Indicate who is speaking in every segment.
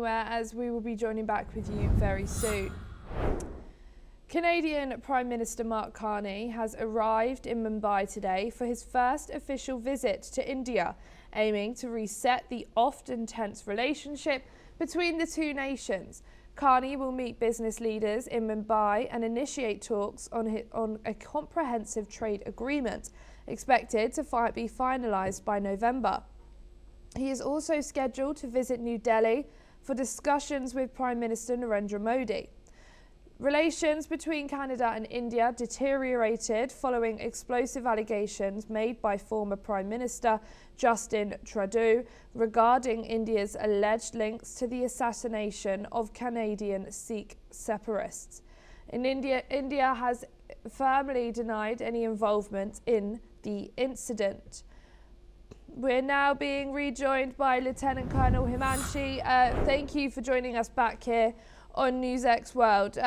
Speaker 1: anywhere, as we will be joining back with you very soon. Canadian Prime Minister Mark Carney has arrived in Mumbai today for his first official visit to India, aiming to reset the often tense relationship between the two nations. Carney will meet business leaders in Mumbai and initiate talks on a comprehensive trade agreement, expected to be finalised by November. He is also scheduled to visit New Delhi for discussions with Prime Minister Narendra Modi. Relations between Canada and India deteriorated following explosive allegations made by former Prime Minister Justin Trudeau regarding India's alleged links to the assassination of Canadian Sikh separatists. India has firmly denied any involvement in the incident. We're now being rejoined by Lieutenant Colonel Himanshi. Thank you for joining us back here on NewsX World.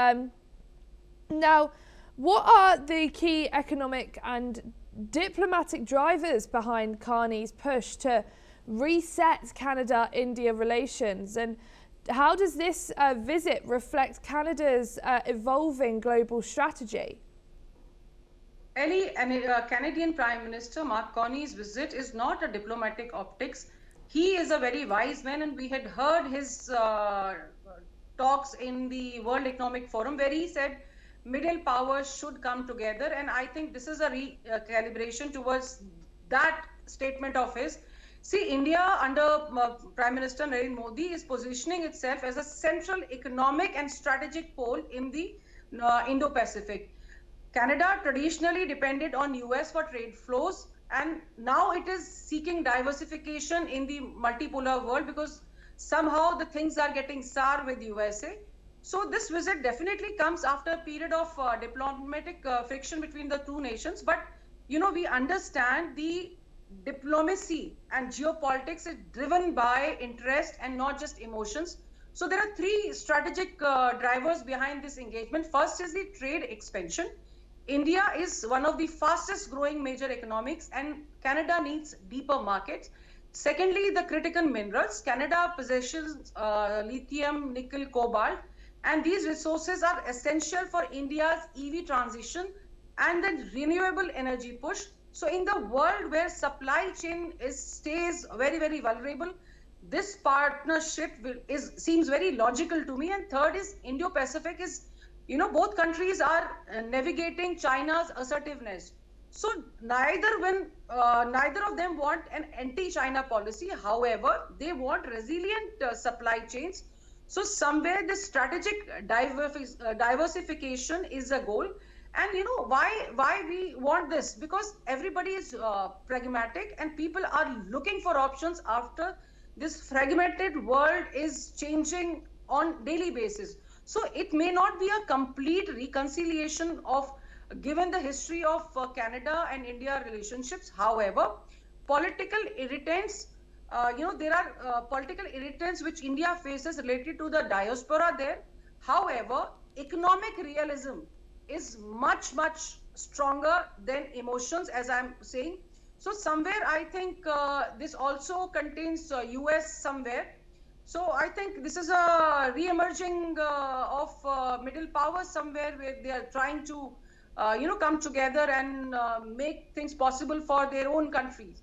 Speaker 1: Now, what are the key economic and diplomatic drivers behind Carney's push to reset Canada-India relations, and how does this visit reflect Canada's evolving global strategy?
Speaker 2: Ellie, Canadian Prime Minister Mark Carney's visit is not a diplomatic optics. He is a very wise man, and we had heard his talks in the World Economic Forum where he said middle powers should come together, and I think this is a recalibration towards that statement of his. See, India under Prime Minister Narendra Modi is positioning itself as a central economic and strategic pole in the Indo-Pacific. Canada traditionally depended on US for trade flows, and now it is seeking diversification in the multipolar world because somehow the things are getting sour with USA. So this visit definitely comes after a period of diplomatic friction between the two nations. But, you know, we understand the diplomacy and geopolitics is driven by interest and not just emotions. So there are three strategic drivers behind this engagement. First is the trade expansion. India is one of the fastest growing major economics, and Canada needs deeper markets. Secondly, the critical minerals. Canada possesses lithium, nickel, cobalt, and these resources are essential for India's EV transition and the renewable energy push. So in the world where supply chain stays very, very vulnerable, this partnership seems very logical to me. And third is Indo-Pacific is, you know, both countries are navigating China's assertiveness. So neither of them want an anti-China policy. However, they want resilient supply chains. So somewhere the strategic diversification is a goal. And you know why we want this? Because everybody is pragmatic and people are looking for options after this fragmented world is changing on daily basis. So it may not be a complete reconciliation of given the history of Canada and India relationships. However, political irritants, there are political irritants which India faces related to the diaspora there. However, economic realism is much, much stronger than emotions, as I'm saying. So somewhere I think this also contains US somewhere. So I think this is a re-emerging of middle powers somewhere where they are trying to come together and make things possible for their own countries.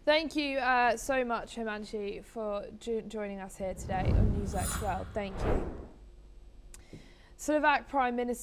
Speaker 1: Thank you so much, Himanshi, for joining us here today on NewsX World. Thank you. Slovak Prime Minister